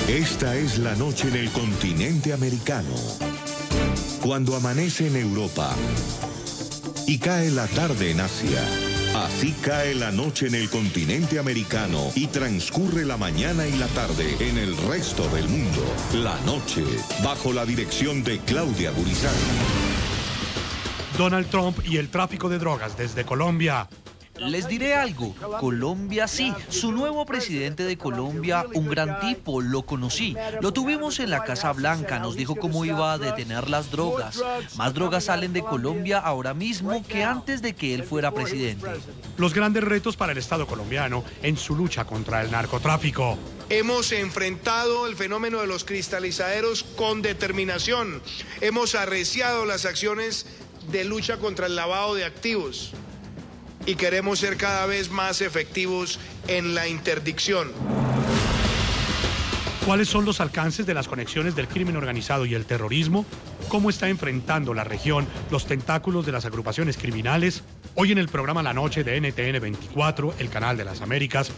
Esta es la noche en el continente americano. Cuando amanece en Europa y cae la tarde en Asia. Así cae la noche en el continente americano y transcurre la mañana y la tarde en el resto del mundo. La noche, bajo la dirección de Claudia Gurizán. Donald Trump y el tráfico de drogas desde Colombia. Les diré algo, Colombia sí, su nuevo presidente de Colombia, un gran tipo, lo conocí, lo tuvimos en la Casa Blanca, nos dijo cómo iba a detener las drogas. Más drogas salen de Colombia ahora mismo que antes de que él fuera presidente. Los grandes retos para el Estado colombiano en su lucha contra el narcotráfico. Hemos enfrentado el fenómeno de los cristalizaderos con determinación, hemos arreciado las acciones de lucha contra el lavado de activos. Y queremos ser cada vez más efectivos en la interdicción. ¿Cuáles son los alcances de las conexiones del crimen organizado y el terrorismo? ¿Cómo está enfrentando la región los tentáculos de las agrupaciones criminales? Hoy en el programa La Noche de NTN 24, el canal de las Américas,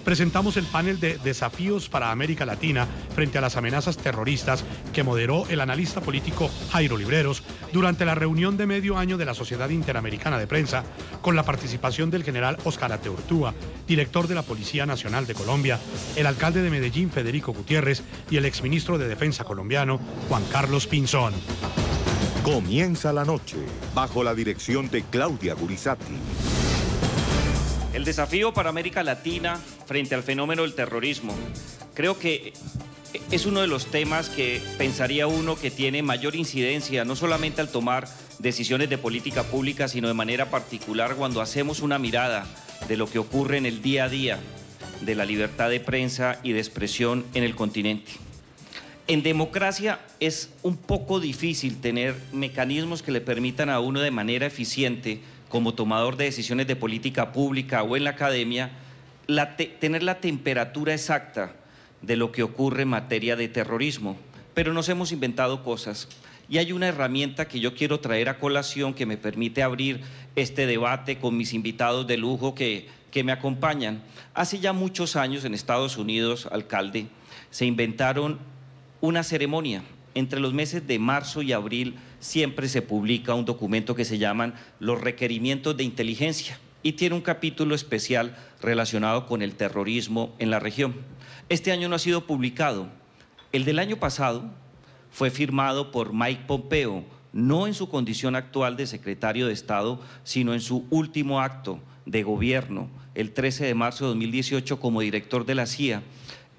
presentamos el panel de desafíos para América Latina frente a las amenazas terroristas que moderó el analista político Jairo Libreros durante la reunión de medio año de la Sociedad Interamericana de Prensa con la participación del general Óscar Ateortúa, director de la Policía Nacional de Colombia, el alcalde de Medellín Federico Gutiérrez y el exministro de Defensa colombiano Juan Carlos Pinzón. Comienza la noche bajo la dirección de Claudia Gurizati. El desafío para América Latina frente al fenómeno del terrorismo, creo que es uno de los temas que pensaría uno que tiene mayor incidencia, no solamente al tomar decisiones de política pública, sino de manera particular cuando hacemos una mirada de lo que ocurre en el día a día de la libertad de prensa y de expresión en el continente. En democracia es un poco difícil tener mecanismos que le permitan a uno de manera eficiente, como tomador de decisiones de política pública o en la academia, tener la temperatura exacta de lo que ocurre en materia de terrorismo. Pero nos hemos inventado cosas y hay una herramienta que yo quiero traer a colación que me permite abrir este debate con mis invitados de lujo que me acompañan. Hace ya muchos años en Estados Unidos, alcalde, se inventaron una ceremonia. Entre los meses de marzo y abril siempre se publica un documento que se llaman los requerimientos de inteligencia y tiene un capítulo especial relacionado con el terrorismo en la región. Este año no ha sido publicado. El del año pasado fue firmado por Mike Pompeo, no en su condición actual de secretario de Estado, sino en su último acto de gobierno, el 13 de marzo de 2018 como director de la CIA.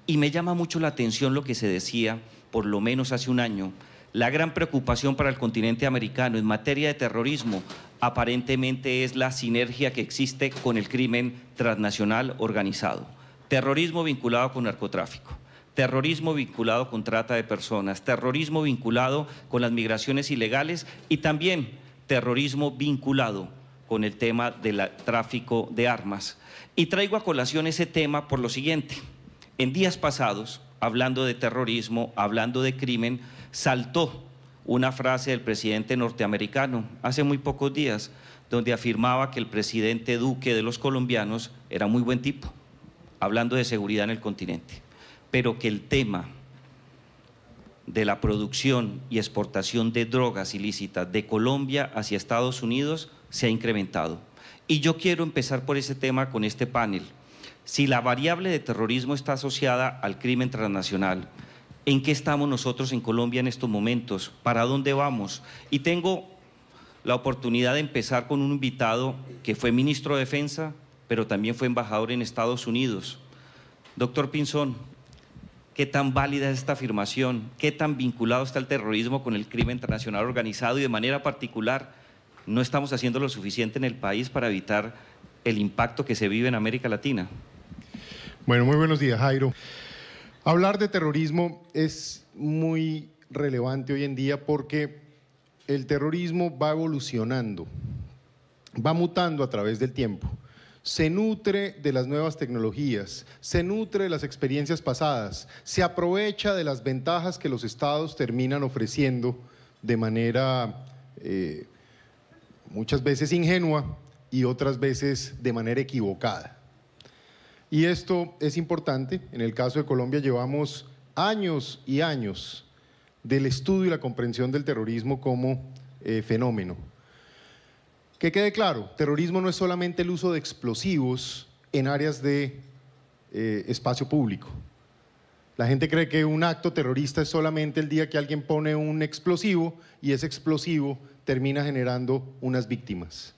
Y me llama mucho la atención lo que se decía, por lo menos hace un año, la gran preocupación para el continente americano en materia de terrorismo aparentemente es la sinergia que existe con el crimen transnacional organizado. Terrorismo vinculado con narcotráfico, terrorismo vinculado con trata de personas, terrorismo vinculado con las migraciones ilegales y también terrorismo vinculado con el tema del tráfico de armas. Y traigo a colación ese tema por lo siguiente. En días pasados, hablando de terrorismo, hablando de crimen, saltó una frase del presidente norteamericano hace muy pocos días, donde afirmaba que el presidente Duque de los colombianos era muy buen tipo, hablando de seguridad en el continente, pero que el tema de la producción y exportación de drogas ilícitas de Colombia hacia Estados Unidos se ha incrementado. Y yo quiero empezar por ese tema con este panel. Si la variable de terrorismo está asociada al crimen transnacional, ¿en qué estamos nosotros en Colombia en estos momentos? ¿Para dónde vamos? Y tengo la oportunidad de empezar con un invitado que fue ministro de Defensa, pero también fue embajador en Estados Unidos. Doctor Pinzón, ¿qué tan válida es esta afirmación? ¿Qué tan vinculado está el terrorismo con el crimen transnacional organizado? Y de manera particular, ¿no estamos haciendo lo suficiente en el país para evitar el impacto que se vive en América Latina? Bueno, muy buenos días, Jairo. Hablar de terrorismo es muy relevante hoy en día porque el terrorismo va evolucionando, va mutando a través del tiempo, se nutre de las nuevas tecnologías, se nutre de las experiencias pasadas, se aprovecha de las ventajas que los estados terminan ofreciendo de manera muchas veces ingenua y otras veces de manera equivocada. Y esto es importante. En el caso de Colombia llevamos años y años del estudio y la comprensión del terrorismo como fenómeno. Que quede claro, terrorismo no es solamente el uso de explosivos en áreas de espacio público. La gente cree que un acto terrorista es solamente el día que alguien pone un explosivo y ese explosivo termina generando unas víctimas.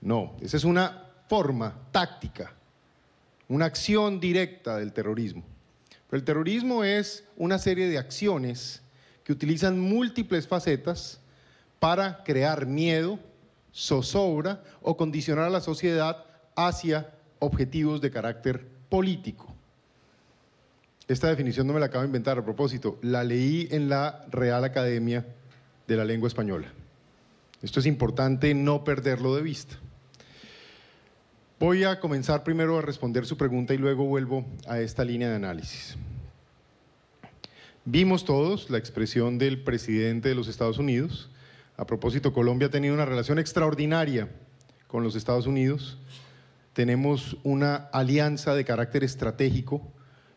No, esa es una forma táctica, una acción directa del terrorismo. Pero el terrorismo es una serie de acciones que utilizan múltiples facetas para crear miedo, zozobra o condicionar a la sociedad hacia objetivos de carácter político. Esta definición no me la acabo de inventar, a propósito, la leí en la Real Academia de la Lengua Española. Esto es importante no perderlo de vista. Voy a comenzar primero a responder su pregunta y luego vuelvo a esta línea de análisis. Vimos todos la expresión del presidente de los Estados Unidos. A propósito, Colombia ha tenido una relación extraordinaria con los Estados Unidos. Tenemos una alianza de carácter estratégico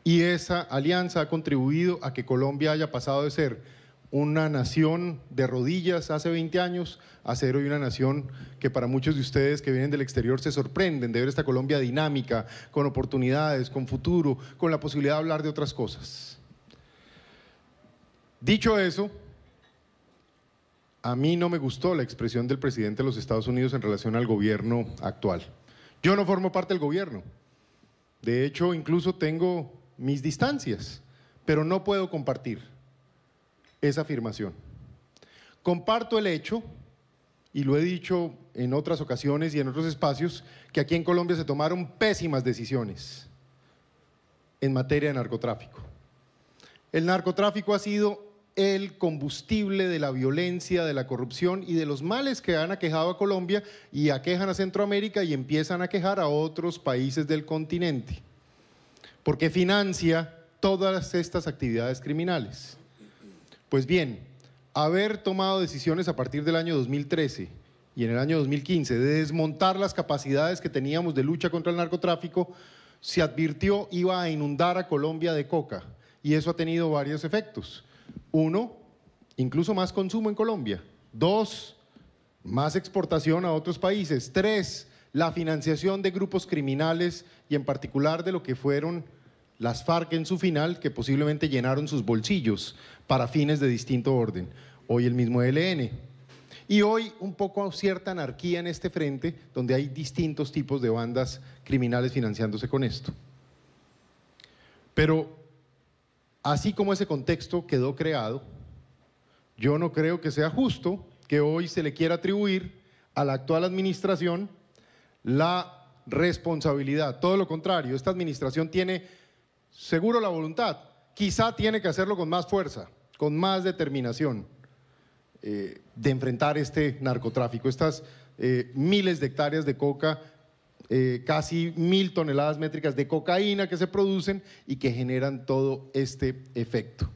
y esa alianza ha contribuido a que Colombia haya pasado de ser una nación de rodillas hace 20 años a ser hoy una nación que para muchos de ustedes que vienen del exterior se sorprenden de ver esta Colombia dinámica, con oportunidades, con futuro, con la posibilidad de hablar de otras cosas. Dicho eso, a mí no me gustó la expresión del presidente de los Estados Unidos en relación al gobierno actual. Yo no formo parte del gobierno. De hecho, incluso tengo mis distancias, pero no puedo compartir esa afirmación. Comparto el hecho, y lo he dicho en otras ocasiones y en otros espacios, que aquí en Colombia se tomaron pésimas decisiones en materia de narcotráfico. El narcotráfico ha sido el combustible de la violencia, de la corrupción y de los males que han aquejado a Colombia y aquejan a Centroamérica y empiezan a aquejar a otros países del continente, porque financia todas estas actividades criminales. Pues bien, haber tomado decisiones a partir del año 2013 y en el año 2015 de desmontar las capacidades que teníamos de lucha contra el narcotráfico, se advirtió iba a inundar a Colombia de coca y eso ha tenido varios efectos. Uno, incluso más consumo en Colombia. Dos, más exportación a otros países. Tres, la financiación de grupos criminales y en particular de lo que fueron las FARC en su final, que posiblemente llenaron sus bolsillos para fines de distinto orden. Hoy el mismo ELN. Y hoy un poco cierta anarquía en este frente, donde hay distintos tipos de bandas criminales financiándose con esto. Pero así como ese contexto quedó creado, yo no creo que sea justo que hoy se le quiera atribuir a la actual administración la responsabilidad. Todo lo contrario, esta administración tiene seguro la voluntad, quizá tiene que hacerlo con más fuerza, con más determinación de enfrentar este narcotráfico, estas miles de hectáreas de coca, casi 1000 toneladas métricas de cocaína que se producen y que generan todo este efecto.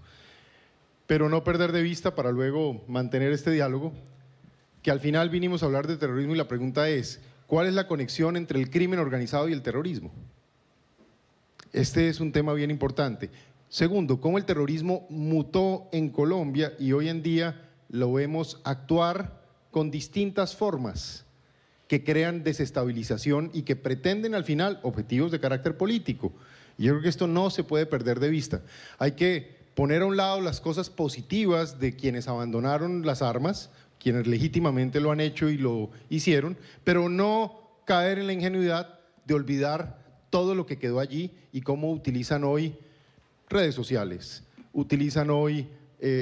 Pero no perder de vista, para luego mantener este diálogo, que al final vinimos a hablar de terrorismo y la pregunta es, ¿cuál es la conexión entre el crimen organizado y el terrorismo? Este es un tema bien importante. Segundo, cómo el terrorismo mutó en Colombia y hoy en día lo vemos actuar con distintas formas que crean desestabilización y que pretenden al final objetivos de carácter político. Y yo creo que esto no se puede perder de vista. Hay que poner a un lado las cosas positivas de quienes abandonaron las armas, quienes legítimamente lo han hecho y lo hicieron, pero no caer en la ingenuidad de olvidar todo lo que quedó allí y cómo utilizan hoy redes sociales, utilizan hoy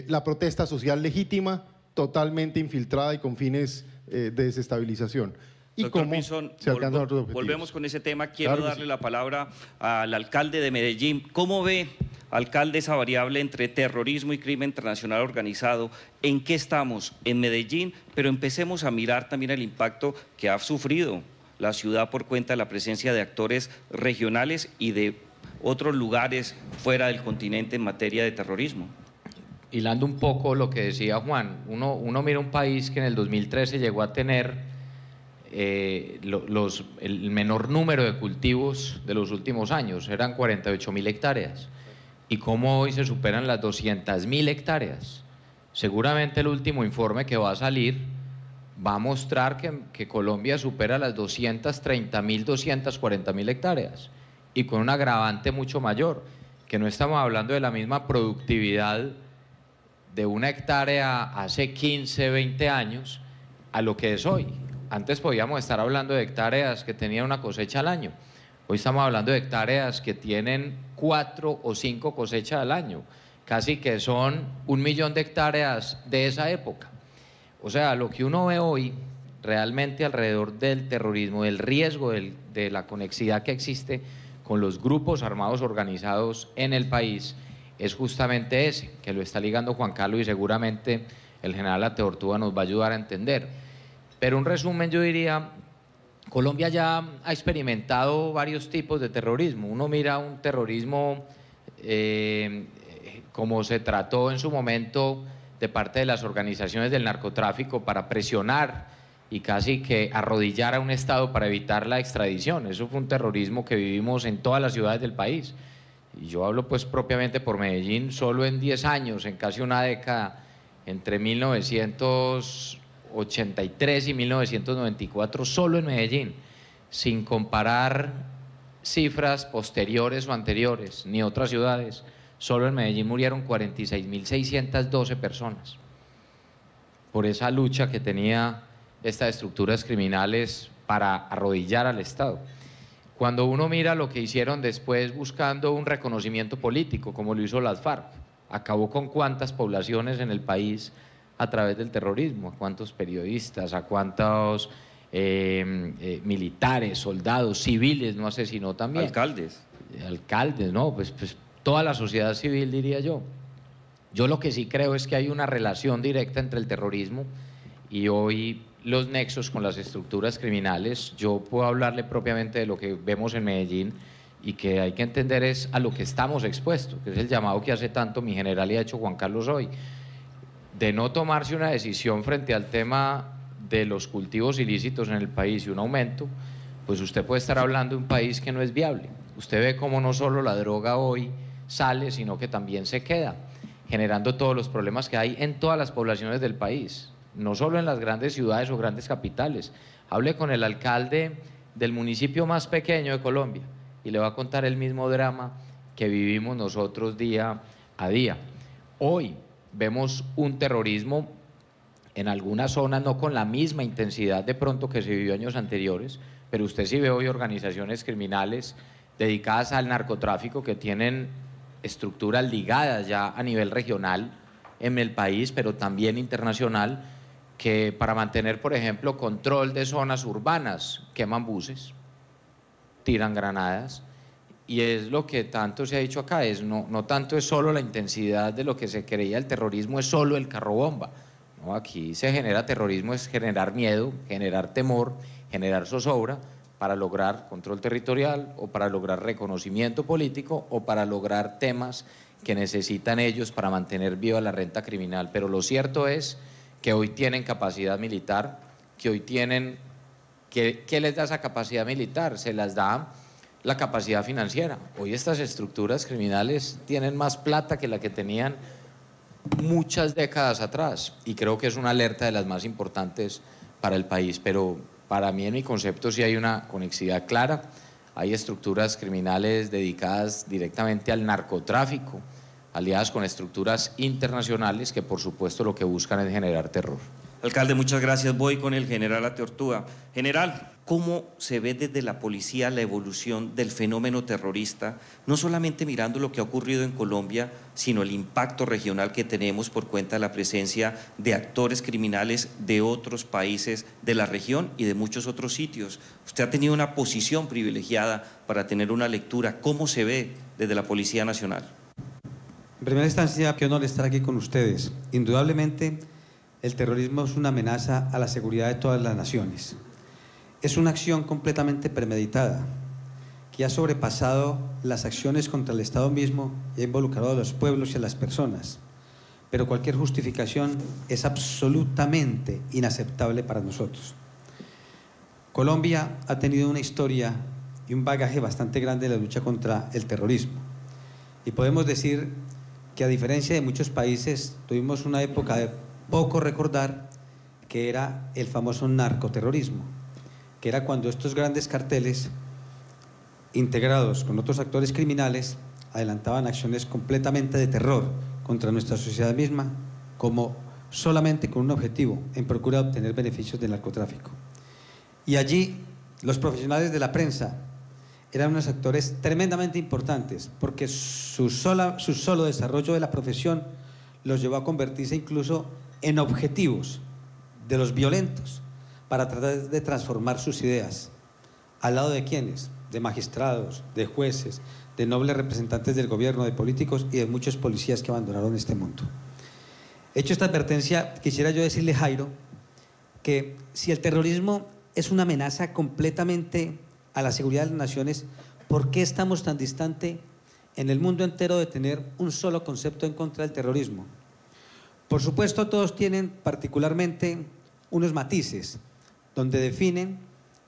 la protesta social legítima, totalmente infiltrada y con fines de desestabilización. Y Doctor cómo Pinzón, se alcanzan otros objetivos. volvemos con ese tema. Quiero Claro que darle sí. la palabra al alcalde de Medellín. ¿Cómo ve, alcalde, esa variable entre terrorismo y crimen transnacional organizado? ¿En qué estamos en Medellín? Pero empecemos a mirar también el impacto que ha sufrido la ciudad por cuenta de la presencia de actores regionales y de otros lugares fuera del continente en materia de terrorismo. Hilando un poco lo que decía Juan, uno mira un país que en el 2013 llegó a tener el menor número de cultivos de los últimos años, eran 48.000 hectáreas, y cómo hoy se superan las 200.000 hectáreas. Seguramente el último informe que va a salir va a mostrar que Colombia supera las 230.000, 240.000 hectáreas, y con un agravante mucho mayor, que no estamos hablando de la misma productividad de una hectárea hace 15, 20 años a lo que es hoy. Antes podíamos estar hablando de hectáreas que tenían una cosecha al año. Hoy estamos hablando de hectáreas que tienen 4 o 5 cosechas al año. Casi que son 1 millón de hectáreas de esa época. O sea, lo que uno ve hoy realmente alrededor del terrorismo, del riesgo de la conexidad que existe con los grupos armados organizados en el país, es justamente ese, que lo está ligando Juan Carlos y seguramente el general Ateortúa nos va a ayudar a entender. Pero un resumen, yo diría, Colombia ya ha experimentado varios tipos de terrorismo. Uno mira un terrorismo como se trató en su momento de parte de las organizaciones del narcotráfico para presionar y casi que arrodillar a un Estado para evitar la extradición. Eso fue un terrorismo que vivimos en todas las ciudades del país. Y yo hablo pues propiamente por Medellín, solo en 10 años, en casi una década, entre 1983 y 1994, solo en Medellín, sin comparar cifras posteriores o anteriores, ni otras ciudades, solo en Medellín murieron 46.612 personas por esa lucha que tenía estas estructuras criminales para arrodillar al Estado. Cuando uno mira lo que hicieron después buscando un reconocimiento político, como lo hizo las FARC, acabó con cuántas poblaciones en el país a través del terrorismo, a cuántos periodistas, a cuántos militares, soldados, civiles no asesinó también. Alcaldes. Alcaldes, no, pues toda la sociedad civil, diría yo. Yo lo que sí creo es que hay una relación directa entre el terrorismo y hoy los nexos con las estructuras criminales. Yo puedo hablarle propiamente de lo que vemos en Medellín y que hay que entender es a lo que estamos expuestos, que es el llamado que hace tanto mi general y ha hecho Juan Carlos hoy, de no tomarse una decisión frente al tema de los cultivos ilícitos en el país y un aumento, pues usted puede estar hablando de un país que no es viable. Usted ve cómo no solo la droga hoy sale, sino que también se queda, generando todos los problemas que hay en todas las poblaciones del país, no solo en las grandes ciudades o grandes capitales. Hable con el alcalde del municipio más pequeño de Colombia y le va a contar el mismo drama que vivimos nosotros día a día. Hoy vemos un terrorismo en algunas zonas, no con la misma intensidad de pronto que se vivió años anteriores, pero usted sí ve hoy organizaciones criminales dedicadas al narcotráfico que tienen estructuras ligadas ya a nivel regional en el país, pero también internacional, que para mantener, por ejemplo, control de zonas urbanas, queman buses, tiran granadas, y es lo que tanto se ha dicho acá, no tanto es solo la intensidad de lo que se creía el terrorismo, es solo el carro bomba. No, aquí se genera terrorismo, es generar miedo, generar temor, generar zozobra para lograr control territorial o para lograr reconocimiento político o para lograr temas que necesitan ellos para mantener viva la renta criminal. Pero lo cierto es que hoy tienen capacidad militar, que hoy tienen, ¿qué les da esa capacidad militar? Se las da la capacidad financiera. Hoy estas estructuras criminales tienen más plata que la que tenían muchas décadas atrás y creo que es una alerta de las más importantes para el país, pero para mí en mi concepto sí hay una conexidad clara. Hay estructuras criminales dedicadas directamente al narcotráfico, aliadas con estructuras internacionales que por supuesto lo que buscan es generar terror. Alcalde, muchas gracias. Voy con el general Ateortúa. General, ¿cómo se ve desde la policía la evolución del fenómeno terrorista, no solamente mirando lo que ha ocurrido en Colombia, sino el impacto regional que tenemos por cuenta de la presencia de actores criminales de otros países de la región y de muchos otros sitios? Usted ha tenido una posición privilegiada para tener una lectura. ¿Cómo se ve desde la Policía Nacional? En primera instancia, qué honor estar aquí con ustedes. Indudablemente, el terrorismo es una amenaza a la seguridad de todas las naciones. Es una acción completamente premeditada, que ha sobrepasado las acciones contra el Estado mismo y ha involucrado a los pueblos y a las personas. Pero cualquier justificación es absolutamente inaceptable para nosotros. Colombia ha tenido una historia y un bagaje bastante grande en la lucha contra el terrorismo. Y podemos decir que a diferencia de muchos países, tuvimos una época de poco recordar que era el famoso narcoterrorismo, que era cuando estos grandes carteles, integrados con otros actores criminales, adelantaban acciones completamente de terror contra nuestra sociedad misma, como solamente con un objetivo, en procura de obtener beneficios del narcotráfico. Y allí los profesionales de la prensa eran unos actores tremendamente importantes, porque su solo desarrollo de la profesión los llevó a convertirse incluso en objetivos de los violentos para tratar de transformar sus ideas. ¿Al lado de quiénes? De magistrados, de jueces, de nobles representantes del gobierno, de políticos y de muchos policías que abandonaron este mundo. Hecho esta advertencia, quisiera yo decirle, Jairo, que si el terrorismo es una amenaza completamente a la seguridad de las naciones, ¿por qué estamos tan distante en el mundo entero de tener un solo concepto en contra del terrorismo? Por supuesto, todos tienen particularmente unos matices, donde definen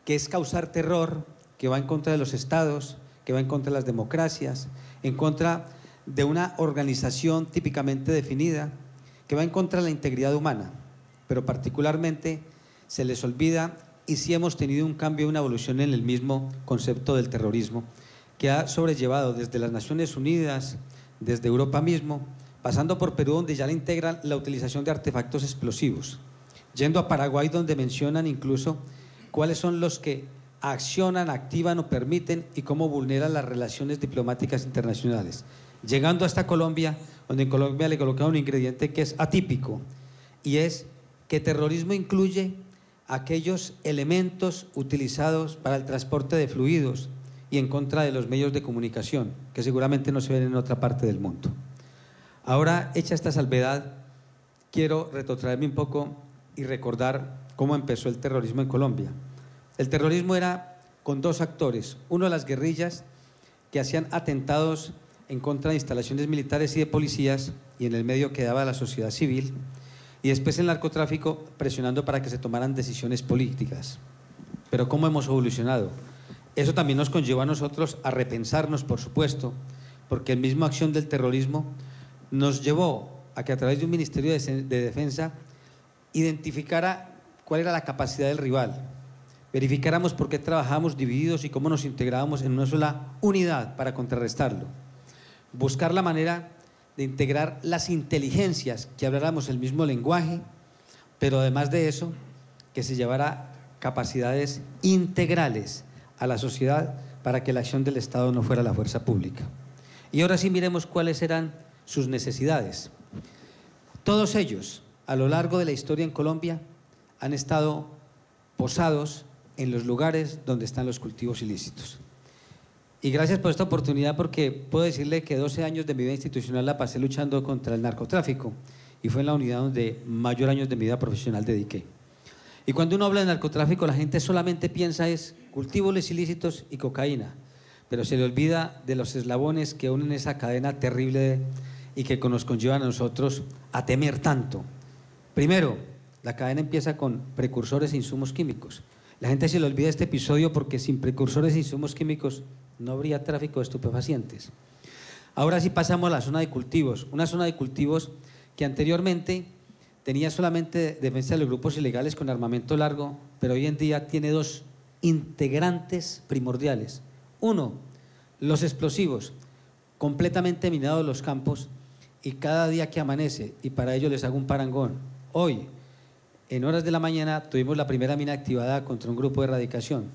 que es causar terror, que va en contra de los estados, que va en contra de las democracias, en contra de una organización típicamente definida, que va en contra de la integridad humana, pero particularmente se les olvida, y sí hemos tenido un cambio, una evolución en el mismo concepto del terrorismo, que ha sobrellevado desde las Naciones Unidas, desde Europa mismo, pasando por Perú, donde ya le integran la utilización de artefactos explosivos, yendo a Paraguay, donde mencionan incluso cuáles son los que accionan, activan o permiten y cómo vulneran las relaciones diplomáticas internacionales, llegando hasta Colombia, donde en Colombia le colocan un ingrediente que es atípico, y es que terrorismo incluye aquellos elementos utilizados para el transporte de fluidos y en contra de los medios de comunicación, que seguramente no se ven en otra parte del mundo. Ahora, hecha esta salvedad, quiero retrotraerme un poco y recordar cómo empezó el terrorismo en Colombia. El terrorismo era con dos actores, uno las guerrillas, que hacían atentados en contra de instalaciones militares y de policías, y en el medio quedaba la sociedad civil, y después el narcotráfico presionando para que se tomaran decisiones políticas. Pero ¿cómo hemos evolucionado? Eso también nos conlleva a nosotros a repensarnos, por supuesto, porque el mismo acción del terrorismo nos llevó a que a través de un Ministerio de Defensa identificara cuál era la capacidad del rival, verificáramos por qué trabajábamos divididos y cómo nos integrábamos en una sola unidad para contrarrestarlo, buscar la manera de integrar las inteligencias, que habláramos el mismo lenguaje, pero además de eso, que se llevara capacidades integrales a la sociedad para que la acción del Estado no fuera la fuerza pública. Y ahora sí miremos cuáles eran sus necesidades. Todos ellos, a lo largo de la historia en Colombia, han estado posados en los lugares donde están los cultivos ilícitos. Y gracias por esta oportunidad, porque puedo decirle que 12 años de mi vida institucional la pasé luchando contra el narcotráfico, y fue en la unidad donde mayor años de mi vida profesional dediqué. Y cuando uno habla de narcotráfico, la gente solamente piensa es cultivos ilícitos y cocaína, pero se le olvida de los eslabones que unen esa cadena terrible y que nos conllevan a nosotros a temer tanto. Primero, la cadena empieza con precursores e insumos químicos. La gente se le olvida este episodio porque sin precursores e insumos químicos no habría tráfico de estupefacientes. Ahora sí pasamos a la zona de cultivos, una zona de cultivos que anteriormente tenía solamente defensa de los grupos ilegales con armamento largo, pero hoy en día tiene dos integrantes primordiales. Uno, los explosivos, completamente minados los campos, y cada día que amanece, y para ello les hago un parangón, hoy, en horas de la mañana, tuvimos la primera mina activada contra un grupo de erradicación.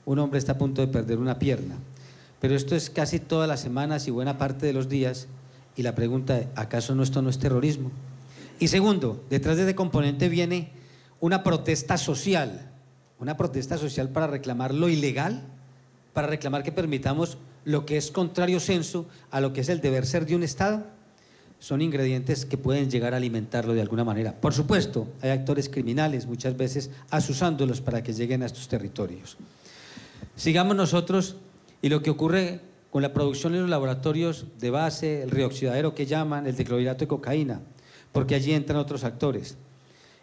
Un hombre está a punto de perder una pierna. Pero esto es casi todas las semanas y buena parte de los días, y la pregunta es, ¿acaso esto no es terrorismo? Y segundo, detrás de ese componente viene una protesta social para reclamar lo ilegal, para reclamar que permitamos lo que es contrario sensu a lo que es el deber ser de un Estado. Son ingredientes que pueden llegar a alimentarlo de alguna manera. Por supuesto, hay actores criminales, muchas veces asusándolos para que lleguen a estos territorios. Sigamos nosotros, y lo que ocurre con la producción en los laboratorios de base, el rioxidadero que llaman, el diclorhidrato de cocaína, porque allí entran otros actores.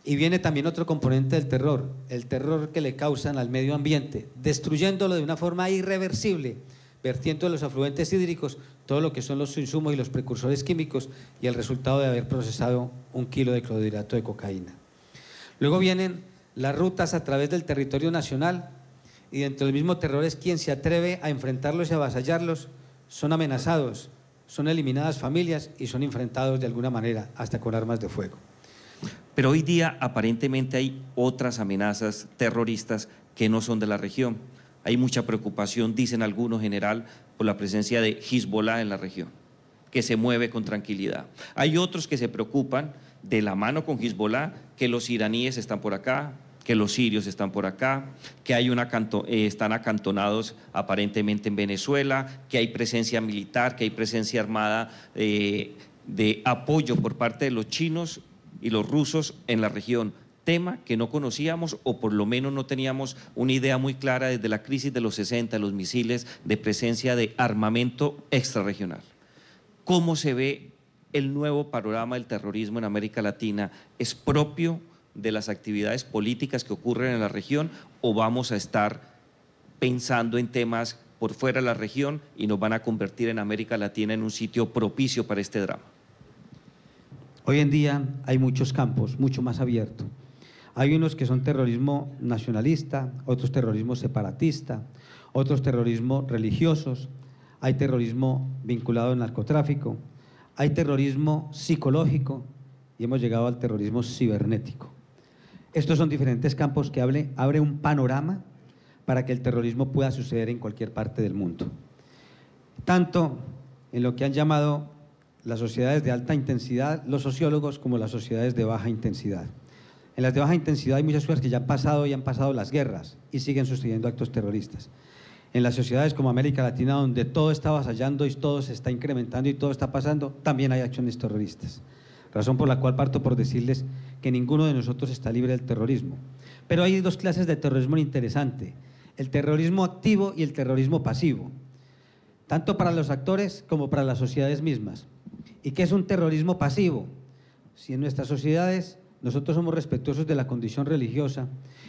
Y viene también otro componente del terror, el terror que le causan al medio ambiente, destruyéndolo de una forma irreversible, vertiendo de los afluentes hídricos todo lo que son los insumos y los precursores químicos y el resultado de haber procesado 1 kilo de clorhidrato de cocaína. Luego vienen las rutas a través del territorio nacional y dentro del mismo terror es quien se atreve a enfrentarlos y avasallarlos, son amenazados, son eliminadas familias y son enfrentados de alguna manera hasta con armas de fuego. Pero hoy día aparentemente hay otras amenazas terroristas que no son de la región. Hay mucha preocupación, dicen algunos, general, por la presencia de Hezbollah en la región, que se mueve con tranquilidad. Hay otros que se preocupan de la mano con Hezbollah, que los iraníes están por acá, que los sirios están por acá, que hay están acantonados aparentemente en Venezuela, que hay presencia militar, que hay presencia armada de apoyo por parte de los chinos y los rusos en la región. Tema que no conocíamos o por lo menos no teníamos una idea muy clara desde la crisis de los 60, los misiles, de presencia de armamento extrarregional. ¿Cómo se ve el nuevo panorama del terrorismo en América Latina? ¿Es propio de las actividades políticas que ocurren en la región o vamos a estar pensando en temas por fuera de la región y nos van a convertir en América Latina en un sitio propicio para este drama? Hoy en día hay muchos campos, mucho más abiertos. Hay unos que son terrorismo nacionalista, otros terrorismo separatista, otros terrorismo religiosos, hay terrorismo vinculado al narcotráfico, hay terrorismo psicológico y hemos llegado al terrorismo cibernético. Estos son diferentes campos que abre un panorama para que el terrorismo pueda suceder en cualquier parte del mundo. Tanto en lo que han llamado las sociedades de alta intensidad, los sociólogos, como las sociedades de baja intensidad. En las de baja intensidad hay muchas cosas que ya han pasado y han pasado las guerras y siguen sucediendo actos terroristas. En las sociedades como América Latina, donde todo está avasallando y todo se está incrementando y todo está pasando, también hay acciones terroristas. Razón por la cual parto por decirles que ninguno de nosotros está libre del terrorismo. Pero hay dos clases de terrorismo interesantes, el terrorismo activo y el terrorismo pasivo, tanto para los actores como para las sociedades mismas. ¿Y qué es un terrorismo pasivo? Si en nuestras sociedades nosotros somos respetuosos de la condición religiosa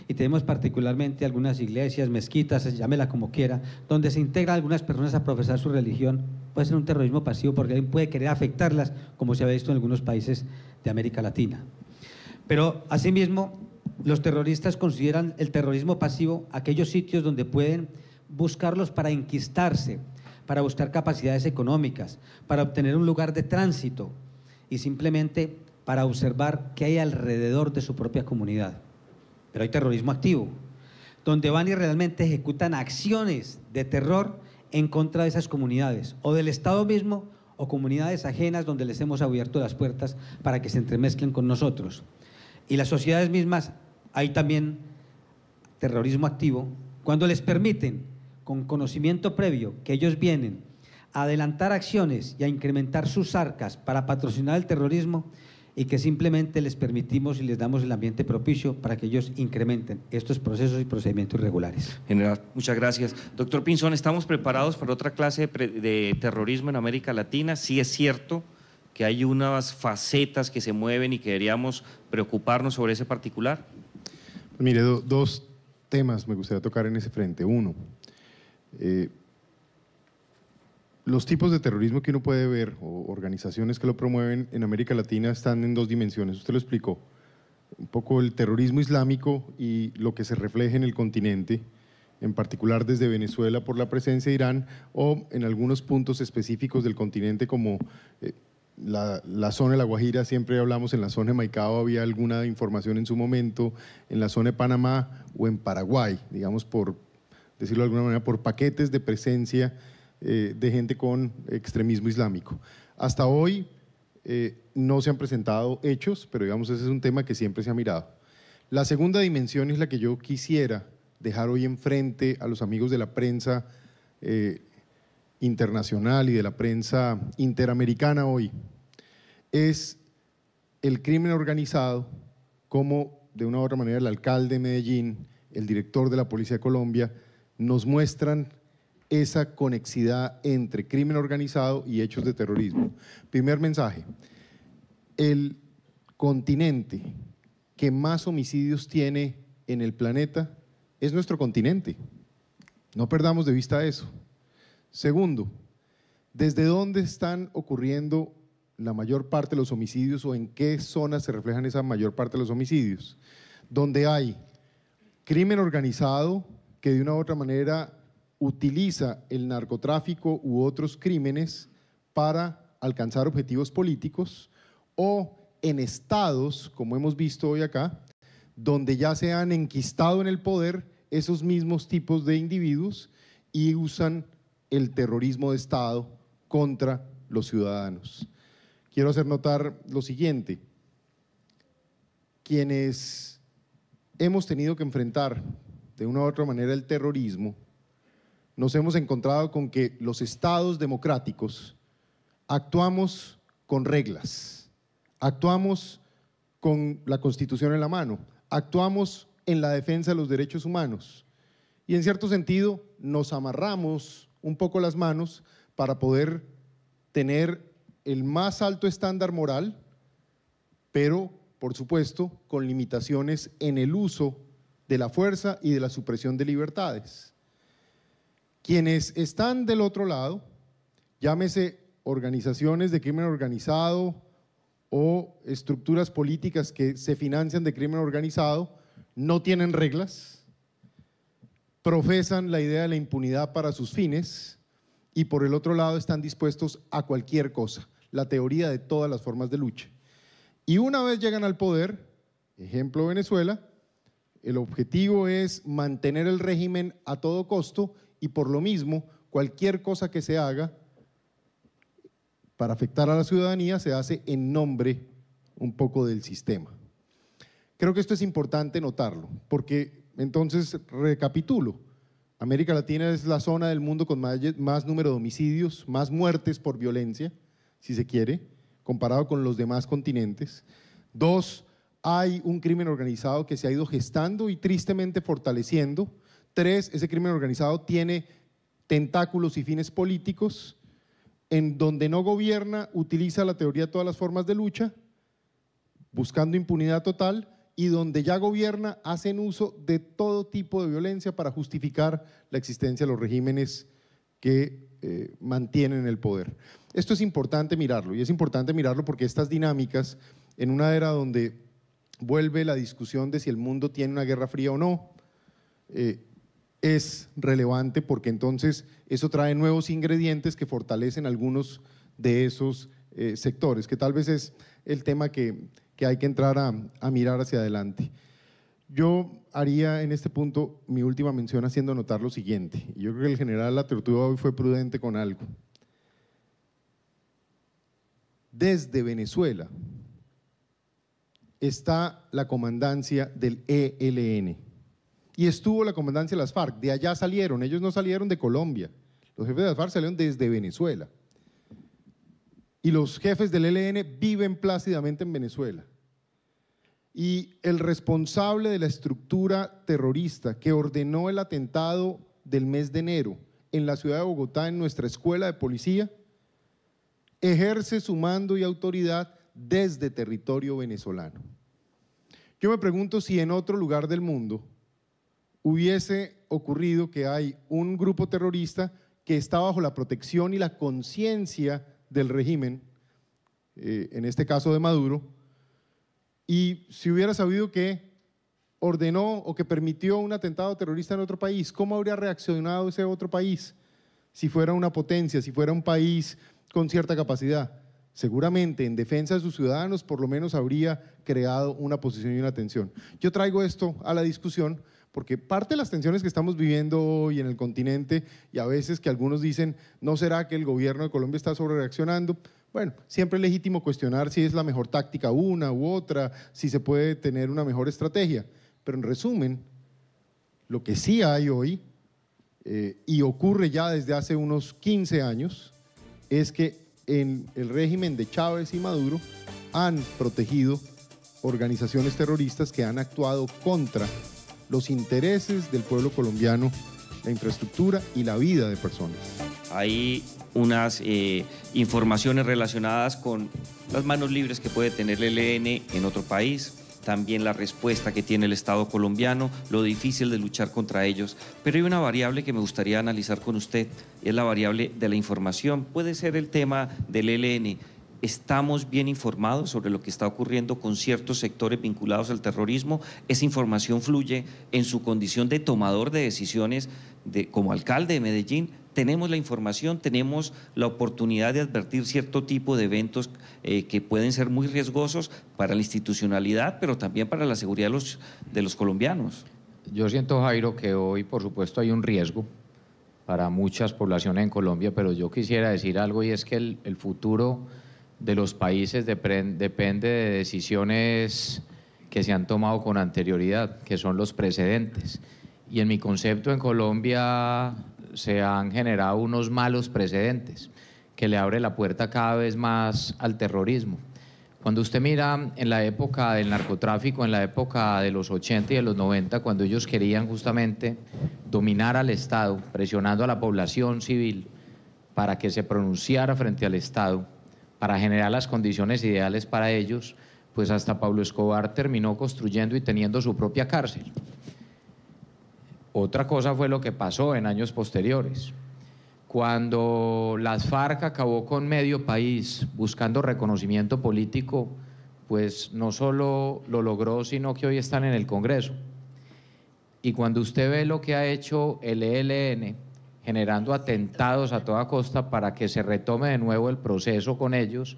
y tenemos particularmente algunas iglesias, mezquitas, llámela como quiera, donde se integran algunas personas a profesar su religión, puede ser un terrorismo pasivo porque alguien puede querer afectarlas, como se ha visto en algunos países de América Latina. Pero asimismo, los terroristas consideran el terrorismo pasivo aquellos sitios donde pueden buscarlos para enquistarse, para buscar capacidades económicas, para obtener un lugar de tránsito y simplemente para observar qué hay alrededor de su propia comunidad. Pero hay terrorismo activo, donde van y realmente ejecutan acciones de terror en contra de esas comunidades, o del Estado mismo, o comunidades ajenas donde les hemos abierto las puertas para que se entremezclen con nosotros. Y las sociedades mismas, hay también terrorismo activo, cuando les permiten, con conocimiento previo, que ellos vienen a adelantar acciones y a incrementar sus arcas para patrocinar el terrorismo, y que simplemente les permitimos y les damos el ambiente propicio para que ellos incrementen estos procesos y procedimientos irregulares. General, muchas gracias. Doctor Pinzón, ¿estamos preparados para otra clase de terrorismo en América Latina? Sí es cierto que hay unas facetas que se mueven y que deberíamos preocuparnos sobre ese particular. Pues mire, dos temas me gustaría tocar en ese frente. Uno, los tipos de terrorismo que uno puede ver o organizaciones que lo promueven en América Latina están en dos dimensiones. Usted lo explicó, un poco el terrorismo islámico y lo que se refleja en el continente, en particular desde Venezuela por la presencia de Irán o en algunos puntos específicos del continente como la zona de La Guajira. Siempre hablamos en la zona de Maicao, había alguna información en su momento, en la zona de Panamá o en Paraguay, digamos por decirlo de alguna manera, por paquetes de presencia de gente con extremismo islámico. Hasta hoy no se han presentado hechos, pero digamos ese es un tema que siempre se ha mirado. La segunda dimensión es la que yo quisiera dejar hoy enfrente a los amigos de la prensa internacional y de la prensa interamericana hoy, es el crimen organizado, como de una u otra manera el alcalde de Medellín, el director de la Policía de Colombia, nos muestran esa conexidad entre crimen organizado y hechos de terrorismo. Primer mensaje, el continente que más homicidios tiene en el planeta es nuestro continente. No perdamos de vista eso. Segundo, ¿desde dónde están ocurriendo la mayor parte de los homicidios o en qué zonas se reflejan esa mayor parte de los homicidios? Donde hay crimen organizado que de una u otra manera utiliza el narcotráfico u otros crímenes para alcanzar objetivos políticos, o en estados, como hemos visto hoy acá, donde ya se han enquistado en el poder esos mismos tipos de individuos y usan el terrorismo de Estado contra los ciudadanos. Quiero hacer notar lo siguiente: quienes hemos tenido que enfrentar de una u otra manera el terrorismo, nos hemos encontrado con que los estados democráticos actuamos con reglas, actuamos con la Constitución en la mano, actuamos en la defensa de los derechos humanos y en cierto sentido nos amarramos un poco las manos para poder tener el más alto estándar moral, pero por supuesto con limitaciones en el uso de la fuerza y de la supresión de libertades. Quienes están del otro lado, llámese organizaciones de crimen organizado o estructuras políticas que se financian de crimen organizado, no tienen reglas, profesan la idea de la impunidad para sus fines y por el otro lado están dispuestos a cualquier cosa, la teoría de todas las formas de lucha. Y una vez llegan al poder, ejemplo Venezuela, el objetivo es mantener el régimen a todo costo y por lo mismo cualquier cosa que se haga para afectar a la ciudadanía se hace en nombre un poco del sistema. Creo que esto es importante notarlo, porque entonces recapitulo, América Latina es la zona del mundo con más número de homicidios, más muertes por violencia, si se quiere, comparado con los demás continentes. 2, hay un crimen organizado que se ha ido gestando y tristemente fortaleciendo. 3, ese crimen organizado tiene tentáculos y fines políticos. En donde no gobierna, utiliza la teoría de todas las formas de lucha, buscando impunidad total, y donde ya gobierna, hacen uso de todo tipo de violencia para justificar la existencia de los regímenes que mantienen el poder. Esto es importante mirarlo, y es importante mirarlo porque estas dinámicas, en una era donde vuelve la discusión de si el mundo tiene una guerra fría o no, es relevante porque entonces eso trae nuevos ingredientes que fortalecen algunos de esos sectores, que tal vez es el tema que hay que entrar a mirar hacia adelante. Yo haría en este punto mi última mención haciendo notar lo siguiente, y yo creo que el general Latortúa hoy fue prudente con algo. Desde Venezuela está la comandancia del ELN y estuvo la comandancia de las FARC, de allá salieron, ellos no salieron de Colombia, los jefes de las FARC salieron desde Venezuela y los jefes del ELN viven plácidamente en Venezuela. Y el responsable de la estructura terrorista que ordenó el atentado del mes de enero en la ciudad de Bogotá, en nuestra escuela de policía, ejerce su mando y autoridad desde territorio venezolano. Yo me pregunto si en otro lugar del mundo hubiese ocurrido que hay un grupo terrorista que está bajo la protección y la conciencia del régimen, en este caso de Maduro, y si hubiera sabido que ordenó o que permitió un atentado terrorista en otro país, ¿cómo habría reaccionado ese otro país? Si fuera una potencia, si fuera un país con cierta capacidad, seguramente en defensa de sus ciudadanos por lo menos habría creado una posición y una tensión. Yo traigo esto a la discusión porque parte de las tensiones que estamos viviendo hoy en el continente y a veces que algunos dicen, ¿no será que el gobierno de Colombia está sobrereaccionando? Bueno, siempre es legítimo cuestionar si es la mejor táctica una u otra, si se puede tener una mejor estrategia, pero en resumen, lo que sí hay hoy, y ocurre ya desde hace unos 15 años, es que en el régimen de Chávez y Maduro han protegido organizaciones terroristas que han actuado contra los intereses del pueblo colombiano, la infraestructura y la vida de personas. Hay unas informaciones relacionadas con las manos libres que puede tener el ELN en otro país, también la respuesta que tiene el Estado colombiano, lo difícil de luchar contra ellos. Pero hay una variable que me gustaría analizar con usted, y es la variable de la información. Puede ser el tema del ELN. ¿Estamos bien informados sobre lo que está ocurriendo con ciertos sectores vinculados al terrorismo? ¿Esa información fluye en su condición de tomador de decisiones como alcalde de Medellín? ¿Tenemos la información? ¿Tenemos la oportunidad de advertir cierto tipo de eventos que pueden ser muy riesgosos para la institucionalidad, pero también para la seguridad de los colombianos? Yo siento, Jairo, que hoy, por supuesto, hay un riesgo para muchas poblaciones en Colombia, pero yo quisiera decir algo, y es que el futuro de los países depende de decisiones que se han tomado con anterioridad, que son los precedentes. Y en mi concepto, en Colombia se han generado unos malos precedentes que le abre la puerta cada vez más al terrorismo. Cuando usted mira en la época del narcotráfico, en la época de los 80 y de los 90, cuando ellos querían justamente dominar al Estado, presionando a la población civil para que se pronunciara frente al Estado, para generar las condiciones ideales para ellos, pues hasta Pablo Escobar terminó construyendo y teniendo su propia cárcel. Otra cosa fue lo que pasó en años posteriores. Cuando las FARC acabó con medio país buscando reconocimiento político, pues no solo lo logró, sino que hoy están en el Congreso. Y cuando usted ve lo que ha hecho el ELN, generando atentados a toda costa para que se retome de nuevo el proceso con ellos,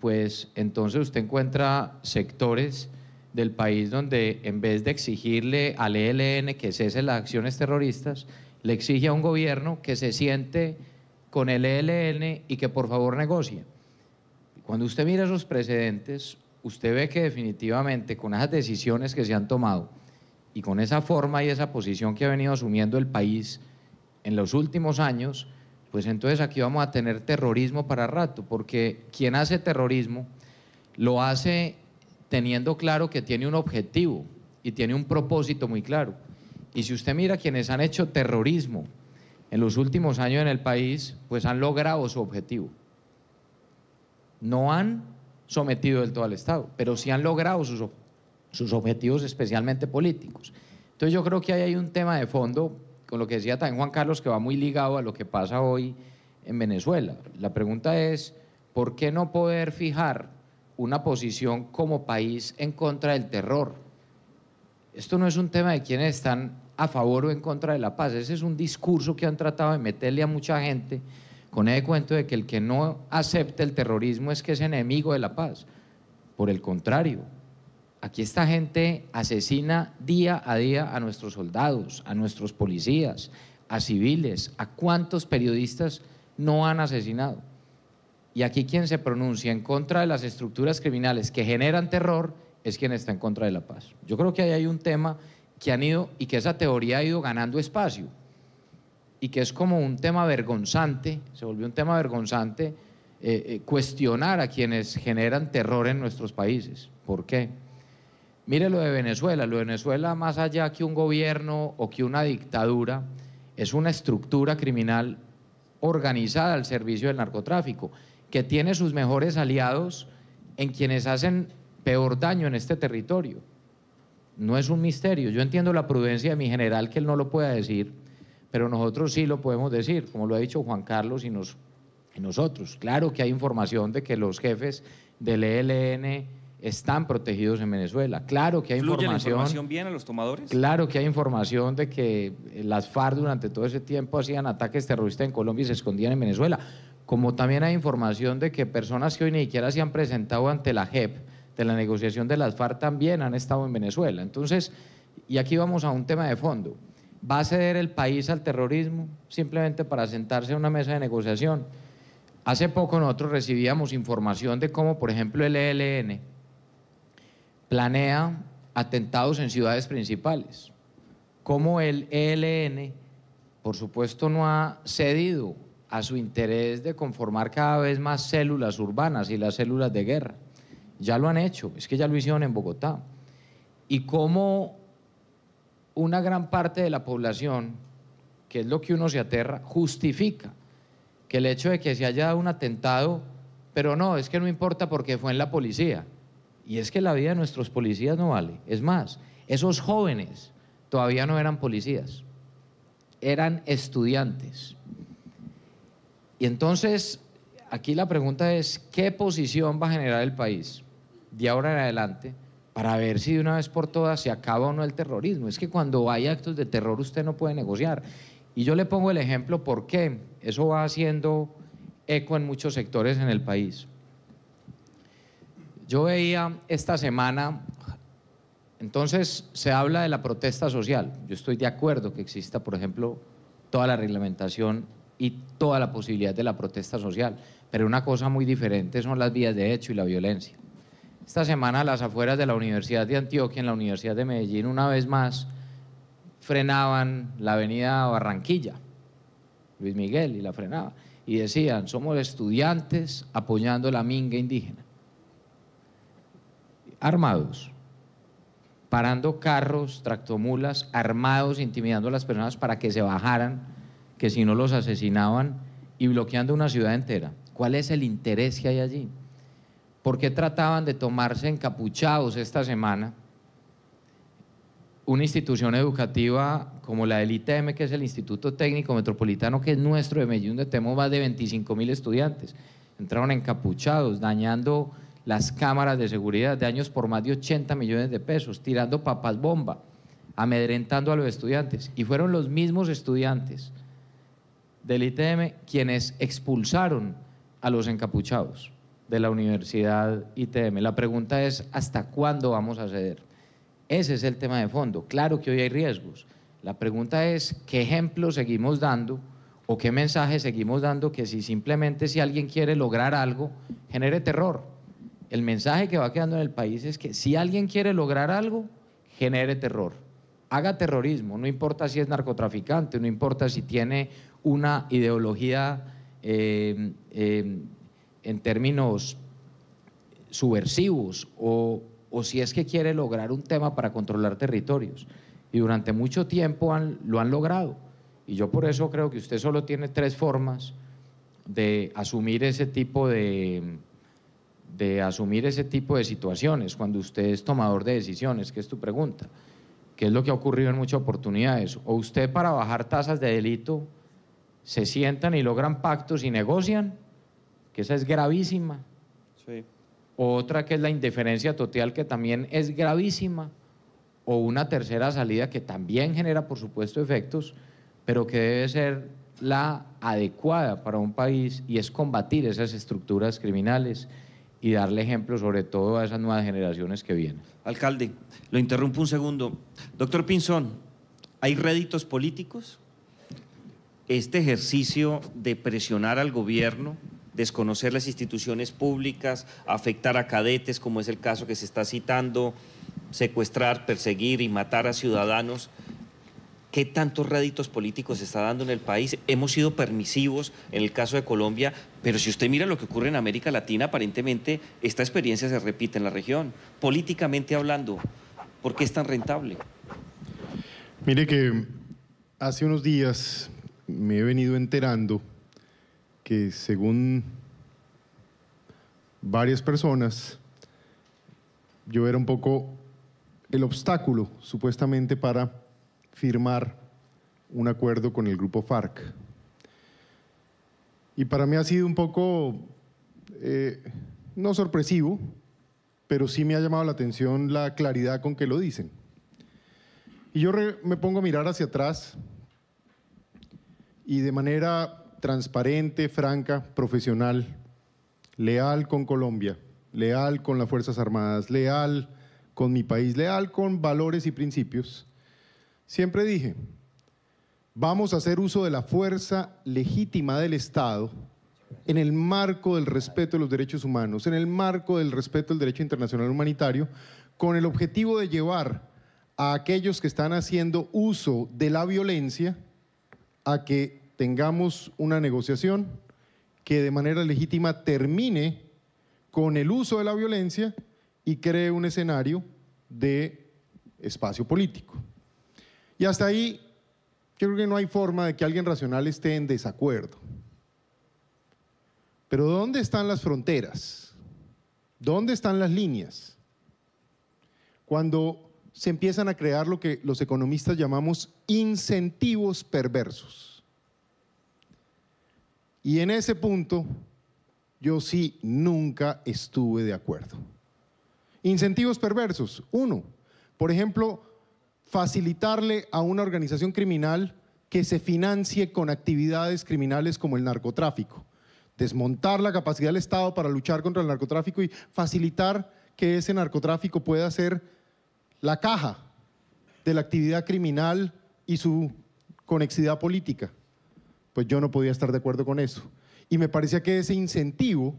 pues entonces usted encuentra sectores del país donde en vez de exigirle al ELN que cese las acciones terroristas, le exige a un gobierno que se siente con el ELN y que por favor negocie. Cuando usted mira esos precedentes, usted ve que definitivamente con esas decisiones que se han tomado y con esa forma y esa posición que ha venido asumiendo el país en los últimos años, pues entonces aquí vamos a tener terrorismo para rato, porque quien hace terrorismo lo hace teniendo claro que tiene un objetivo y tiene un propósito muy claro. Y si usted mira quienes han hecho terrorismo en los últimos años en el país, pues han logrado su objetivo. No han sometido del todo al Estado, pero sí han logrado sus objetivos, especialmente políticos. Entonces yo creo que ahí hay un tema de fondo, con lo que decía también Juan Carlos, que va muy ligado a lo que pasa hoy en Venezuela. La pregunta es, ¿por qué no poder fijar una posición como país en contra del terror? Esto no es un tema de quienes están a favor o en contra de la paz, ese es un discurso que han tratado de meterle a mucha gente con ese cuento de que el que no acepte el terrorismo es que es enemigo de la paz. Por el contrario, aquí esta gente asesina día a día a nuestros soldados, a nuestros policías, a civiles, a cuántos periodistas no han asesinado. Y aquí quien se pronuncia en contra de las estructuras criminales que generan terror es quien está en contra de la paz. Yo creo que ahí hay un tema que han ido y que esa teoría ha ido ganando espacio y que es como un tema vergonzante, se volvió un tema vergonzante cuestionar a quienes generan terror en nuestros países. ¿Por qué? Mire lo de Venezuela más allá que un gobierno o que una dictadura, es una estructura criminal organizada al servicio del narcotráfico, que tiene sus mejores aliados en quienes hacen peor daño en este territorio. No es un misterio, yo entiendo la prudencia de mi general que él no lo pueda decir, pero nosotros sí lo podemos decir, como lo ha dicho Juan Carlos y nosotros. Claro que hay información de que los jefes del ELN están protegidos en Venezuela. Claro que hay ¿Fluye la información bien a los tomadores? Claro que hay información de que las FARC durante todo ese tiempo hacían ataques terroristas en Colombia y se escondían en Venezuela. Como también hay información de que personas que hoy ni siquiera se han presentado ante la JEP de la negociación de las FARC también han estado en Venezuela. Entonces, y aquí vamos a un tema de fondo. ¿Va a ceder el país al terrorismo simplemente para sentarse a una mesa de negociación? Hace poco nosotros recibíamos información de cómo, por ejemplo, el ELN planea atentados en ciudades principales, cómo el ELN, por supuesto, no ha cedido a su interés de conformar cada vez más células urbanas y las células de guerra. Ya lo han hecho, es que ya lo hicieron en Bogotá. Y cómo una gran parte de la población, que es lo que uno se aterra, justifica que el hecho de que se haya dado un atentado, pero no, es que no importa porque fue en la policía. y es que la vida de nuestros policías no vale. Es más, esos jóvenes todavía no eran policías, eran estudiantes. Y entonces, aquí la pregunta es, ¿qué posición va a generar el país de ahora en adelante para ver si de una vez por todas se acaba o no el terrorismo? Es que cuando hay actos de terror usted no puede negociar. Y yo le pongo el ejemplo por qué eso va haciendo eco en muchos sectores en el país. Yo veía esta semana, entonces se habla de la protesta social. Yo estoy de acuerdo que exista, por ejemplo, toda la reglamentación y toda la posibilidad de la protesta social, pero una cosa muy diferente son las vías de hecho y la violencia. Esta semana a las afueras de la Universidad de Antioquia, en la Universidad de Medellín, una vez más frenaban la avenida Barranquilla, Luis Miguel, y la frenaban, y decían, somos estudiantes apoyando la minga indígena. Armados, parando carros, tractomulas, armados, intimidando a las personas para que se bajaran, que si no los asesinaban, y bloqueando una ciudad entera. ¿Cuál es el interés que hay allí? ¿Por qué trataban de tomarse encapuchados esta semana una institución educativa como la del ITM, que es el Instituto Técnico Metropolitano, que es nuestro de Medellín, donde tenemos más de 25.000 estudiantes? Entraron encapuchados, dañando las cámaras de seguridad, daños por más de 80 millones de pesos, tirando papas bomba, amedrentando a los estudiantes. Y fueron los mismos estudiantes del ITM quienes expulsaron a los encapuchados de la Universidad ITM. La pregunta es, ¿hasta cuándo vamos a ceder? Ese es el tema de fondo. Claro que hoy hay riesgos. La pregunta es, ¿qué ejemplo seguimos dando o qué mensaje seguimos dando que si alguien quiere lograr algo, genere terror? El mensaje que va quedando en el país es que si alguien quiere lograr algo, genere terror, haga terrorismo, no importa si es narcotraficante, no importa si tiene una ideología en términos subversivos o si es que quiere lograr un tema para controlar territorios. Y durante mucho tiempo lo han logrado. Y yo por eso creo que usted solo tiene 3 formas de asumir ese tipo de situaciones cuando usted es tomador de decisiones, que es tu pregunta, que es lo que ha ocurrido en muchas oportunidades. O usted, para bajar tasas de delito, se sientan y logran pactos y negocian, que esa es gravísima. Sí. Otra que es la indiferencia total, que también es gravísima, o una tercera salida que también genera, por supuesto, efectos, pero que debe ser la adecuada para un país, y es combatir esas estructuras criminales y darle ejemplo sobre todo a esas nuevas generaciones que vienen. Alcalde, lo interrumpo un segundo. Doctor Pinzón, ¿hay réditos políticos? Este ejercicio de presionar al gobierno, desconocer las instituciones públicas, afectar a cadetes, como es el caso que se está citando, secuestrar, perseguir y matar a ciudadanos, ¿qué tantos réditos políticos se está dando en el país? Hemos sido permisivos en el caso de Colombia, pero si usted mira lo que ocurre en América Latina, aparentemente esta experiencia se repite en la región. Políticamente hablando, ¿por qué es tan rentable? Mire que hace unos días me he venido enterando que, según varias personas, yo era un poco el obstáculo, supuestamente, para firmar un acuerdo con el grupo FARC. Y para mí ha sido un poco, no sorpresivo, pero sí me ha llamado la atención la claridad con que lo dicen. Y yo me pongo a mirar hacia atrás y de manera transparente, franca, profesional, leal con Colombia, leal con las Fuerzas Armadas, leal con mi país, leal con valores y principios, siempre dije, vamos a hacer uso de la fuerza legítima del Estado en el marco del respeto de los derechos humanos, en el marco del respeto del derecho internacional humanitario, con el objetivo de llevar a aquellos que están haciendo uso de la violencia a que tengamos una negociación que de manera legítima termine con el uso de la violencia y cree un escenario de espacio político. Y hasta ahí yo creo que no hay forma de que alguien racional esté en desacuerdo. Pero ¿dónde están las fronteras? ¿Dónde están las líneas? cuando se empiezan a crear lo que los economistas llamamos incentivos perversos. Y en ese punto yo sí nunca estuve de acuerdo. Incentivos perversos. Uno, por ejemplo, facilitarle a una organización criminal que se financie con actividades criminales como el narcotráfico. Desmontar la capacidad del Estado para luchar contra el narcotráfico y facilitar que ese narcotráfico pueda ser la caja de la actividad criminal y su conexidad política. Pues yo no podía estar de acuerdo con eso. Y me parecía que ese incentivo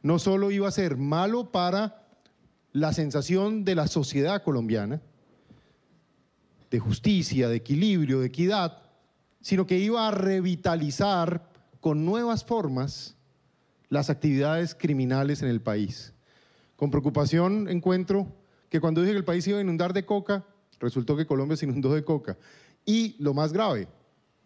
no solo iba a ser malo para la sensación de la sociedad colombiana, de justicia, de equilibrio, de equidad, sino que iba a revitalizar con nuevas formas las actividades criminales en el país. Con preocupación encuentro que cuando dije que el país iba a inundar de coca, resultó que Colombia se inundó de coca. Y lo más grave,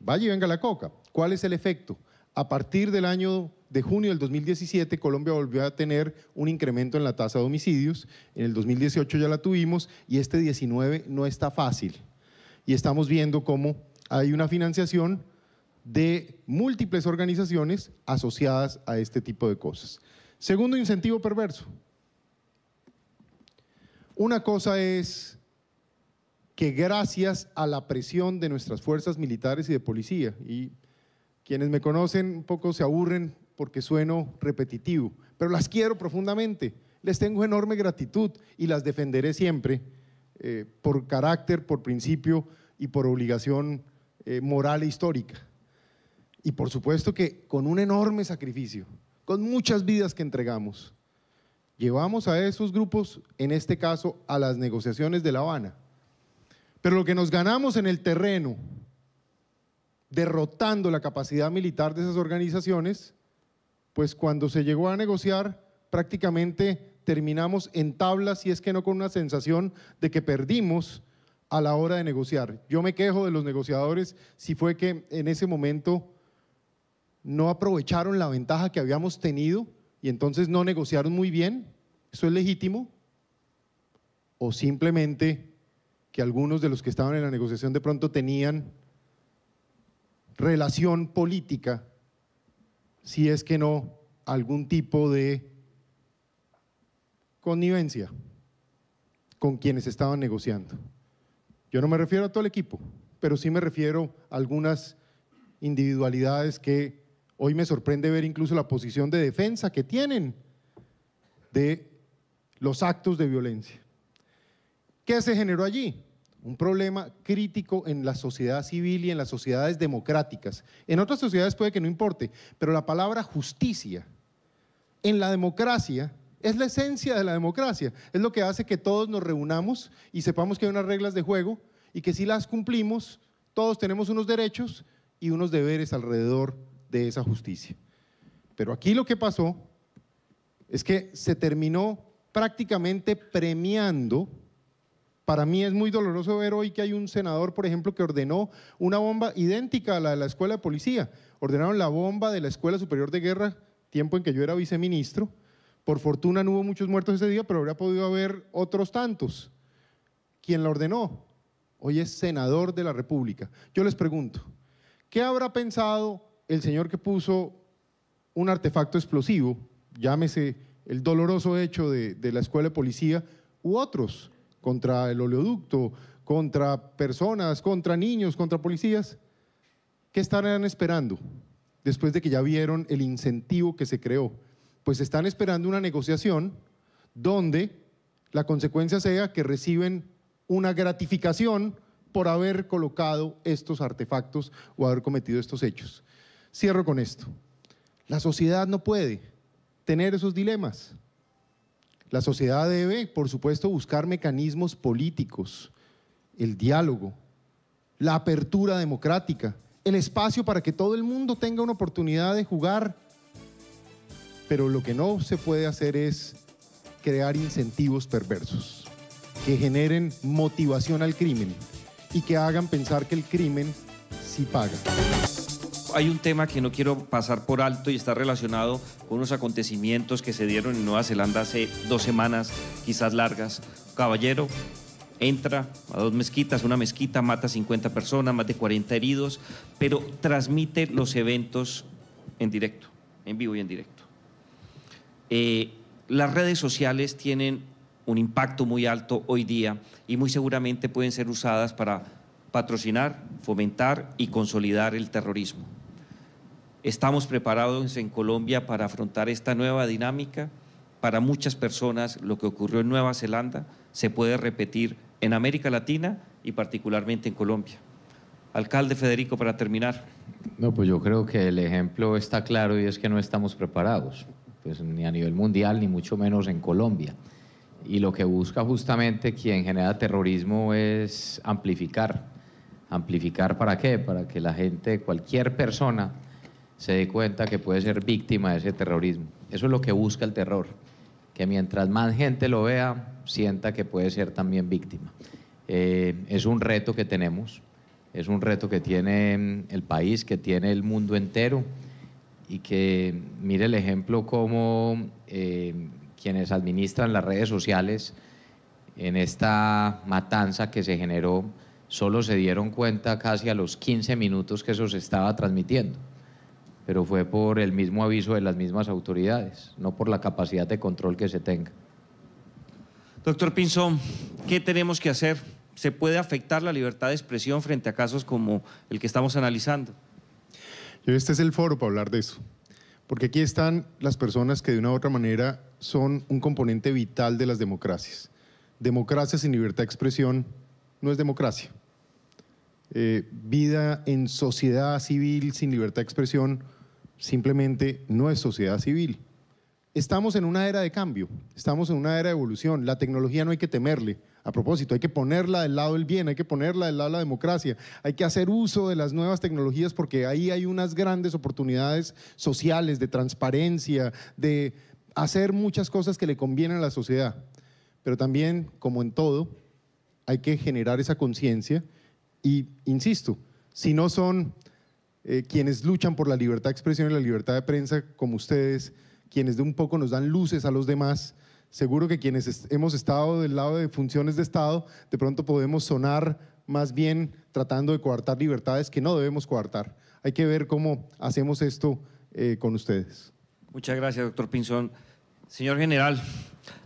vaya y venga la coca. ¿Cuál es el efecto? A partir del año de junio del 2017, Colombia volvió a tener un incremento en la tasa de homicidios. En el 2018 ya la tuvimos y este 19 no está fácil. Y estamos viendo cómo hay una financiación de múltiples organizaciones asociadas a este tipo de cosas. Segundo incentivo perverso. Una cosa es que gracias a la presión de nuestras fuerzas militares y de policía, y quienes me conocen un poco se aburren porque sueno repetitivo, pero las quiero profundamente, les tengo enorme gratitud y las defenderé siempre por carácter, por principio y por obligación moral e histórica. Y por supuesto que con un enorme sacrificio, con muchas vidas que entregamos, llevamos a esos grupos, en este caso, a las negociaciones de La Habana. Pero lo que nos ganamos en el terreno, derrotando la capacidad militar de esas organizaciones, pues cuando se llegó a negociar, prácticamente terminamos en tablas, si es que no con una sensación de que perdimos a la hora de negociar. Yo me quejo de los negociadores si fue que en ese momento no aprovecharon la ventaja que habíamos tenido y entonces no negociaron muy bien, eso es legítimo, o simplemente que algunos de los que estaban en la negociación de pronto tenían relación política, si es que no algún tipo de connivencia con quienes estaban negociando. Yo no me refiero a todo el equipo, pero sí me refiero a algunas individualidades que hoy me sorprende ver incluso la posición de defensa que tienen de los actos de violencia. ¿Qué se generó allí? Un problema crítico en la sociedad civil y en las sociedades democráticas. En otras sociedades puede que no importe, pero la palabra justicia en la democracia es la esencia de la democracia, es lo que hace que todos nos reunamos y sepamos que hay unas reglas de juego y que si las cumplimos, todos tenemos unos derechos y unos deberes alrededor de esa justicia. Pero aquí lo que pasó es que se terminó prácticamente premiando. Para mí es muy doloroso ver hoy que hay un senador, por ejemplo, que ordenó una bomba idéntica a la de la Escuela de Policía. Ordenaron la bomba de la Escuela Superior de Guerra, tiempo en que yo era viceministro. Por fortuna no hubo muchos muertos ese día, pero habría podido haber otros tantos. ¿Quién la ordenó? Hoy es senador de la República. Yo les pregunto, ¿qué habrá pensado el señor que puso un artefacto explosivo, llámese el doloroso hecho de la Escuela de Policía, u otros, contra el oleoducto, contra personas, contra niños, contra policías? ¿Qué estarán esperando después de que ya vieron el incentivo que se creó? Pues están esperando una negociación donde la consecuencia sea que reciben una gratificación por haber colocado estos artefactos o haber cometido estos hechos. Cierro con esto. La sociedad no puede tener esos dilemas. La sociedad debe, por supuesto, buscar mecanismos políticos, el diálogo, la apertura democrática, el espacio para que todo el mundo tenga una oportunidad de jugar. Pero lo que no se puede hacer es crear incentivos perversos que generen motivación al crimen y que hagan pensar que el crimen sí paga. hay un tema que no quiero pasar por alto y está relacionado con unos acontecimientos que se dieron en Nueva Zelanda hace 2 semanas, quizás largas. Caballero entra a 2 mezquitas, una mezquita, mata a 50 personas, más de 40 heridos, pero transmite los eventos en directo, en vivo y en directo. Las redes sociales tienen un impacto muy alto hoy día y muy seguramente pueden ser usadas para patrocinar, fomentar y consolidar el terrorismo. ¿Estamos preparados en Colombia para afrontar esta nueva dinámica? Para muchas personas lo que ocurrió en Nueva Zelanda se puede repetir en América Latina y particularmente en Colombia. Alcalde Federico, para terminar. No, pues yo creo que el ejemplo está claro y es que no estamos preparados, pues ni a nivel mundial ni mucho menos en Colombia. Y lo que busca justamente quien genera terrorismo es amplificar. ¿Amplificar para qué? Para que la gente, cualquier persona, se dé cuenta que puede ser víctima de ese terrorismo. Eso es lo que busca el terror, que mientras más gente lo vea, sienta que puede ser también víctima. Es un reto que tenemos, es un reto que tiene el país, que tiene el mundo entero, y que mire el ejemplo como quienes administran las redes sociales en esta matanza que se generó, solo se dieron cuenta casi a los 15 minutos que eso se estaba transmitiendo, pero fue por el mismo aviso de las mismas autoridades, no por la capacidad de control que se tenga. Doctor Pinzón, ¿qué tenemos que hacer? ¿Se puede afectar la libertad de expresión frente a casos como el que estamos analizando? Este es el foro para hablar de eso, porque aquí están las personas que de una u otra manera son un componente vital de las democracias. Democracia sin libertad de expresión no es democracia. Vida en sociedad civil sin libertad de expresión simplemente no es sociedad civil. Estamos en una era de cambio, estamos en una era de evolución. La tecnología no hay que temerle. A propósito, hay que ponerla del lado del bien, hay que ponerla del lado de la democracia, hay que hacer uso de las nuevas tecnologías porque ahí hay unas grandes oportunidades sociales, de transparencia, de hacer muchas cosas que le convienen a la sociedad. Pero también, como en todo, hay que generar esa conciencia y, insisto, si no son quienes luchan por la libertad de expresión y la libertad de prensa como ustedes, quienes de un poco nos dan luces a los demás, seguro que quienes hemos estado del lado de funciones de Estado, de pronto podemos sonar más bien tratando de coartar libertades que no debemos coartar. Hay que ver cómo hacemos esto con ustedes. Muchas gracias, doctor Pinzón. Señor general,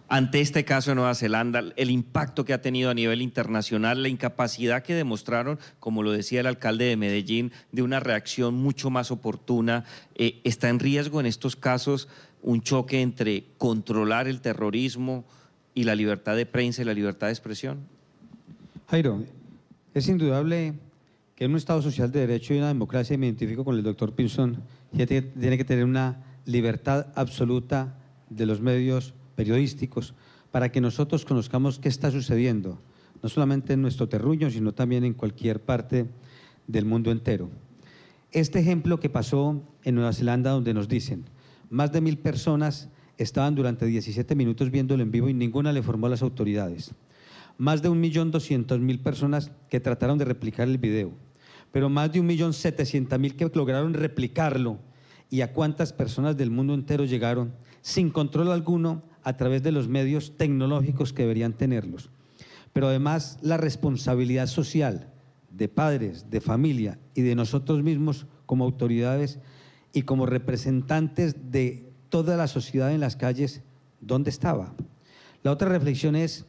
ante este caso de Nueva Zelanda, el impacto que ha tenido a nivel internacional, la incapacidad que demostraron, como lo decía el alcalde de Medellín, de una reacción mucho más oportuna, ¿está en riesgo en estos casos un choque entre controlar el terrorismo y la libertad de prensa y la libertad de expresión? Jairo, es indudable que en un Estado social de derecho y una democracia, y me identifico con el doctor Pinzón, tiene que tener una libertad absoluta de los medios periodísticos para que nosotros conozcamos qué está sucediendo, no solamente en nuestro terruño, sino también en cualquier parte del mundo entero. Este ejemplo que pasó en Nueva Zelanda, donde nos dicen más de 1000 personas estaban durante 17 minutos viéndolo en vivo y ninguna le informó a las autoridades. Más de 1.200.000 personas que trataron de replicar el video, pero más de 1.700.000 que lograron replicarlo. ¿Y a cuántas personas del mundo entero llegaron sin control alguno a través de los medios tecnológicos que deberían tenerlos? Pero además la responsabilidad social de padres, de familia y de nosotros mismos como autoridades y como representantes de toda la sociedad en las calles, ¿dónde estaba? La otra reflexión es,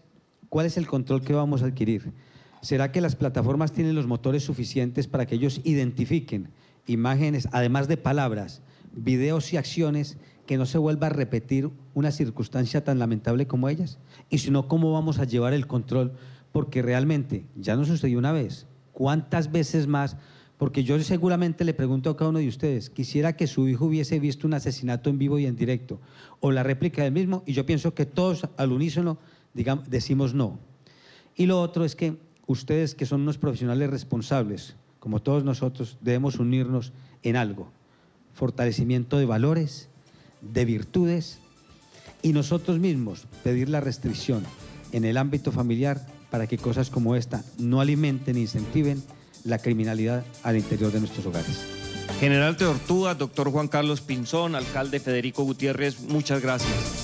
¿cuál es el control que vamos a adquirir? ¿Será que las plataformas tienen los motores suficientes para que ellos identifiquen imágenes, además de palabras, videos y acciones, que no se vuelva a repetir una circunstancia tan lamentable como ellas? Y si no, ¿cómo vamos a llevar el control? Porque realmente ya nos sucedió una vez, ¿cuántas veces más? Porque yo seguramente le pregunto a cada uno de ustedes, quisiera que su hijo hubiese visto un asesinato en vivo y en directo, o la réplica del mismo, y yo pienso que todos al unísono decimos no. Y lo otro es que ustedes, que son unos profesionales responsables, como todos nosotros, debemos unirnos en algo: fortalecimiento de valores, de virtudes, y nosotros mismos pedir la restricción en el ámbito familiar para que cosas como esta no alimenten e incentiven la criminalidad al interior de nuestros hogares. General Tortuga, doctor Juan Carlos Pinzón, alcalde Federico Gutiérrez, muchas gracias.